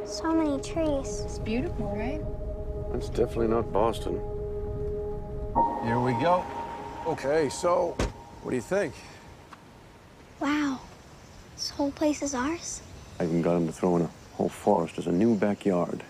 So many trees. It's beautiful, right? It's definitely not Boston. Here we go. Okay, so what do you think? Wow. This whole place is ours? I even got him to throw in a whole forest as a new backyard.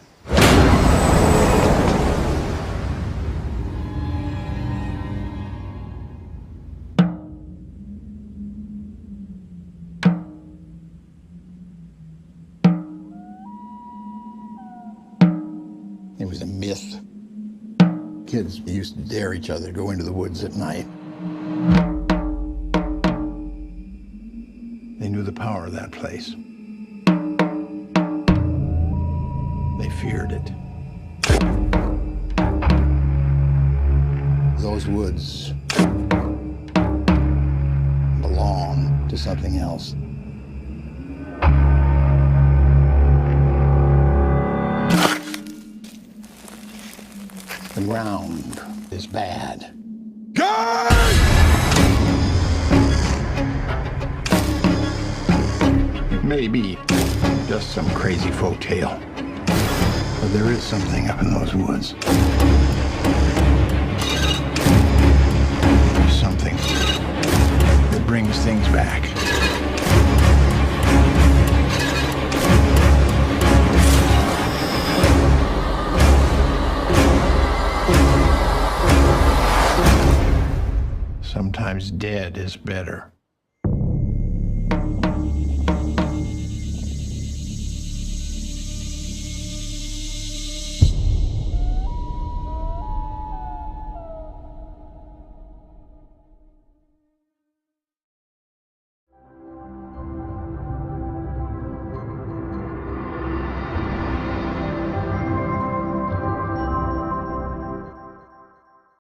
It was a myth. Kids used to dare each other to go into the woods at night. They knew the power of that place. They feared it. Those woods belong to something else. The ground is bad. It may be just some crazy folk tale, but there is something up in those woods. There's something that brings things back. Sometimes dead is better.